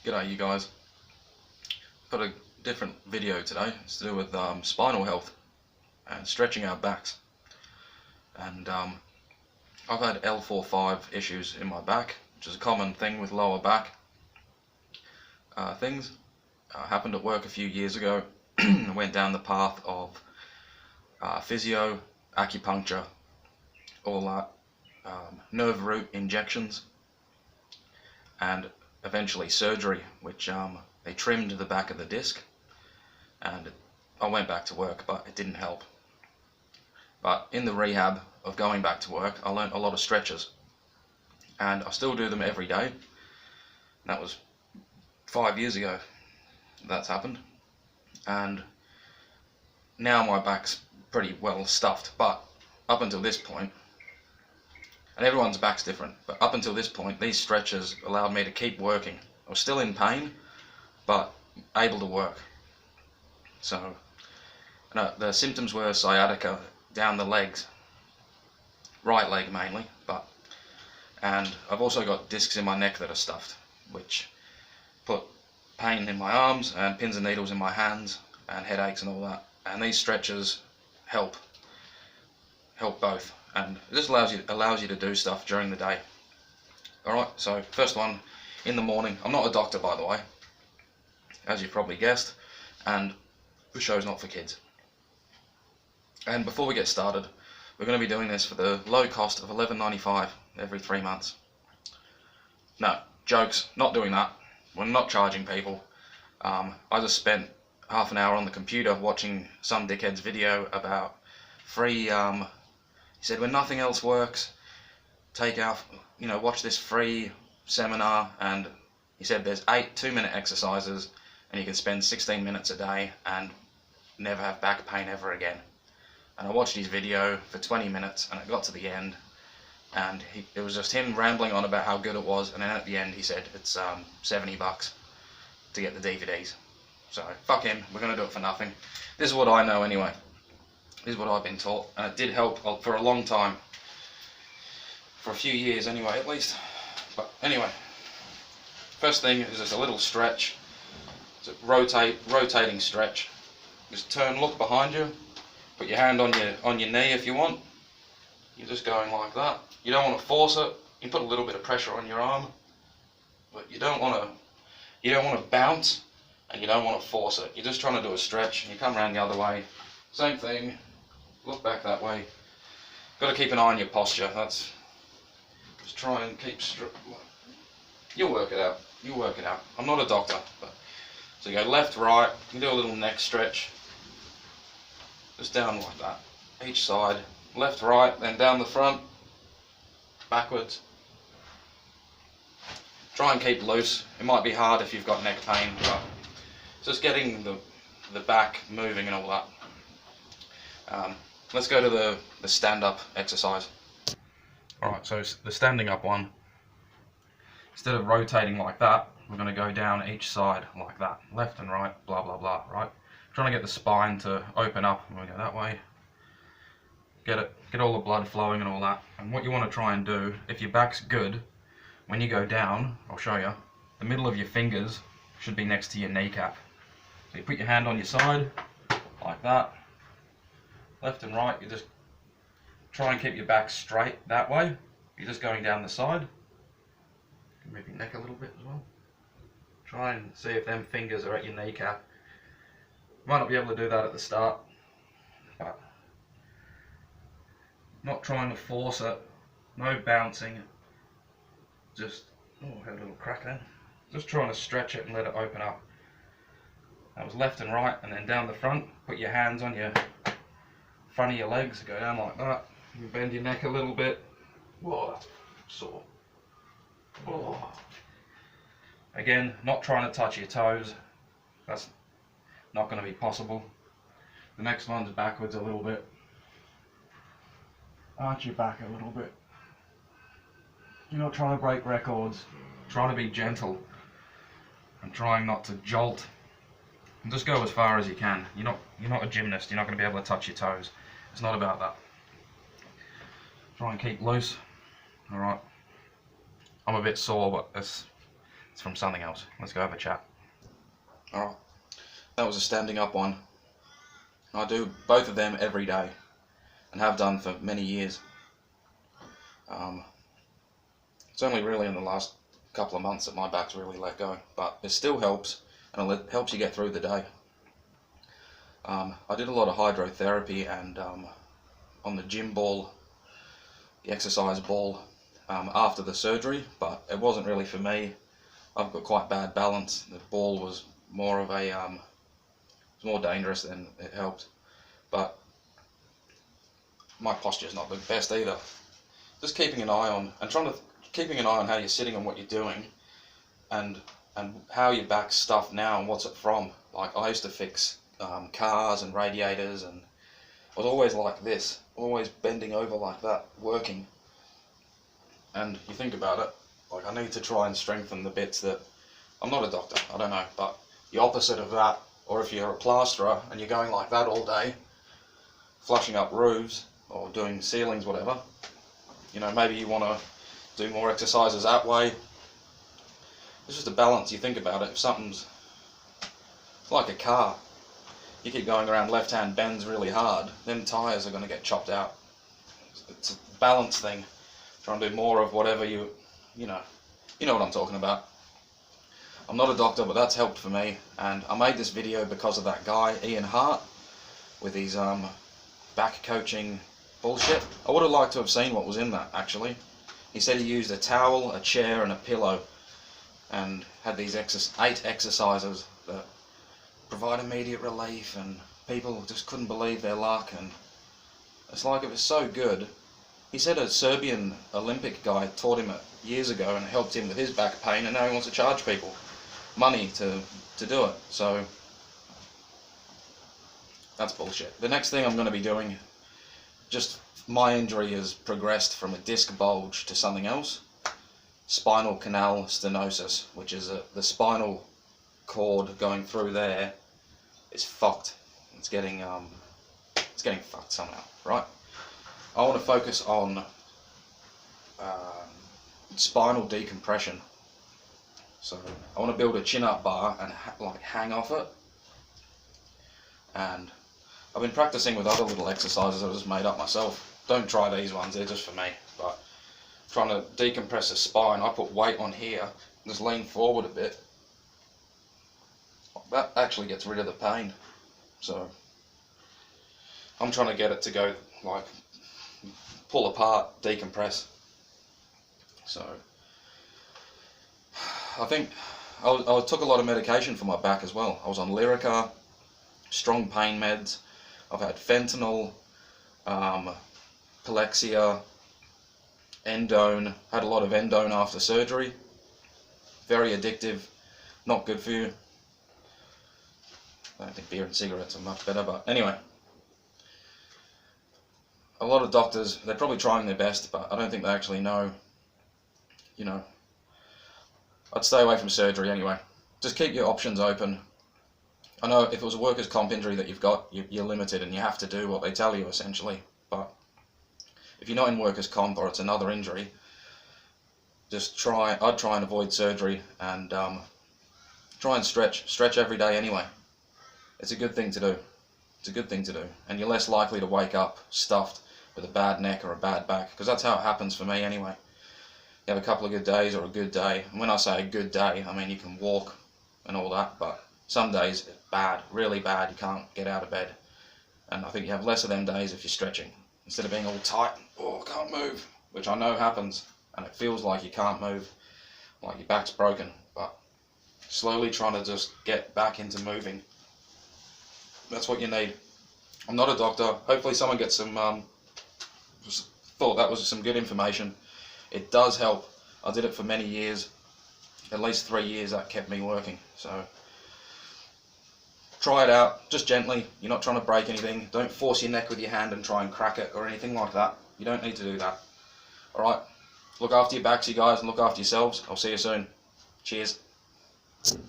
G'day you guys. Got a different video today. It's to do with spinal health and stretching our backs. And I've had L4-5 issues in my back, which is a common thing with lower back things. Happened at work a few years ago. Went down the path of physio, acupuncture, all that, nerve root injections, and eventually surgery, which they trimmed the back of the disc, and I went back to work, but it didn't help. But in the rehab of going back to work, I learnt a lot of stretches, and I still do them every day. And that was 5 years ago that's happened, and now my back's pretty well stuffed. But up until this point, and everyone's back's different, but up until this point, these stretches allowed me to keep working. I was still in pain, but able to work. So the symptoms were sciatica down the legs, right leg mainly, and I've also got discs in my neck that are stuffed, which put pain in my arms and pins and needles in my hands and headaches and all that. And these stretches help both, and it just allows you to do stuff during the day. Alright, so first one in the morning. I'm not a doctor, by the way, as you've probably guessed, and the show's not for kids. And before we get started, we're going to be doing this for the low cost of $11.95 every 3 months. No, jokes, not doing that. We're not charging people. I just spent half an hour on the computer watching some dickhead's video about free, he said, when nothing else works, watch this free seminar, and he said there's 8 2-minute exercises, and you can spend 16 minutes a day and never have back pain ever again. And I watched his video for 20 minutes, and it got to the end, and it was just him rambling on about how good it was, and then at the end he said it's $70 to get the DVDs. So fuck him, we're going to do it for nothing. This is what I know anyway. This is what I've been taught, and it did help for a long time. For a few years anyway, at least. But anyway, first thing is just a little stretch. It's a rotating stretch. Just turn, look behind you, put your hand on your knee if you want. You're just going like that. You don't want to force it. You put a little bit of pressure on your arm, but you don't want to bounce, and you don't want to force it. You're just trying to do a stretch, and you come around the other way. Same thing. Look back that way. Got to keep an eye on your posture. Just try and keep straight. You'll work it out. You'll work it out. I'm not a doctor, so you go left, right. You do a little neck stretch. Just down like that. Each side. Left, right, then down the front. Backwards. Try and keep loose. It might be hard if you've got neck pain, but just getting the back moving and all that. Let's go to the stand-up exercise. Alright, so the standing up one, instead of rotating like that, we're going to go down each side like that, left and right, blah blah blah, right? Trying to get the spine to open up. We're going to go that way, get all the blood flowing and all that. And what you want to try and do, if your back's good, when you go down, I'll show you, the middle of your fingers should be next to your kneecap. So you put your hand on your side, like that, left and right. You just try and keep your back straight that way. You're just going down the side. Move your neck a little bit as well. Try and see if them fingers are at your kneecap. Might not be able to do that at the start, but not trying to force it. No bouncing. Just, oh, had a little crack then. Just trying to stretch it and let it open up. That was left and right, and then down the front. Put your hands on your front of your legs, go down like that. You bend your neck a little bit. Whoa, that's sore. Whoa. Again, not trying to touch your toes. That's not going to be possible. The next one's backwards a little bit. Arch your back a little bit. You're not trying to break records. Trying to be gentle and trying not to jolt. And just go as far as you can. You're not a gymnast. You're not going to be able to touch your toes. It's not about that. Try and keep loose. Alright. I'm a bit sore, but it's It's from something else. Let's go have a chat. Alright, that was a standing up one. I do both of them every day and have done for many years. It's only really in the last couple of months that my back's really let go, but it still helps, and it helps you get through the day. I did a lot of hydrotherapy and on the gym ball, the exercise ball, after the surgery, but it wasn't really for me. I've got quite bad balance. The ball was more of a, it's more dangerous than it helped, but my posture's not the best either. Just keeping an eye on, and keeping an eye on how you're sitting and what you're doing, and how your back's stuffed now and what's it from. Like, I used to fix cars and radiators, and I was always like this, always bending over like that, working. And you think about it, like, I need to try and strengthen the bits that, I'm not a doctor, I don't know, but the opposite of that, or if you're a plasterer and you're going like that all day, flushing up roofs or doing ceilings, whatever, you know, maybe you want to do more exercises that way. It's just a balance. You think about it, if something's like a car, you keep going around left-hand bends really hard, them tyres are going to get chopped out. It's a balance thing. Try and do more of whatever you know what I'm talking about. I'm not a doctor, but that's helped for me, and I made this video because of that guy, Ian Hart, with his back coaching bullshit. I would have liked to have seen what was in that, actually. He said he used a towel, a chair and a pillow, and had these 8 exercises that provide immediate relief, and people just couldn't believe their luck, and it's like, it was so good. He said a Serbian Olympic guy taught him it years ago and helped him with his back pain, and now he wants to charge people money to do it. So that's bullshit. The next thing I'm going to be doing, just my injury has progressed from a disc bulge to something else. Spinal canal stenosis, which is the spinal cord going through there is fucked. It's getting fucked somehow, right? I want to focus on spinal decompression. So I want to build a chin-up bar and like hang off it. And I've been practicing with other little exercises I've just made up myself. Don't try these ones, they're just for me. But trying to decompress the spine, I put weight on here, just lean forward a bit. That actually gets rid of the pain. So I'm trying to get it to go like pull apart, decompress. So I think I took a lot of medication for my back as well. I was on Lyrica, strong pain meds. I've had fentanyl, Palexia, endone. Had a lot of endone after surgery. Very addictive, not good for you. I don't think beer and cigarettes are much better, but anyway. A lot of doctors, they're probably trying their best, but I don't think they actually know, you know. I'd stay away from surgery anyway. Just keep your options open. I know if it was a workers' comp injury that you've got, you're limited and you have to do what they tell you essentially. But if you're not in workers' comp or it's another injury, I'd try and avoid surgery and try and stretch every day anyway. It's a good thing to do. It's a good thing to do. And you're less likely to wake up stuffed with a bad neck or a bad back, because that's how it happens for me anyway. You have a couple of good days or a good day, and when I say a good day, I mean you can walk and all that, but some days it's bad, really bad, you can't get out of bed. And I think you have less of them days if you're stretching. Instead of being all tight, oh, I can't move, which I know happens, and it feels like you can't move, like your back's broken, but slowly trying to just get back into moving. That's what you need. I'm not a doctor. Hopefully someone gets some, just thought that was some good information. It does help. I did it for many years, at least 3 years that kept me working. So try it out, just gently. You're not trying to break anything. Don't force your neck with your hand and try and crack it or anything like that. You don't need to do that. Alright, look after your backs, you guys, and look after yourselves. I'll see you soon. Cheers.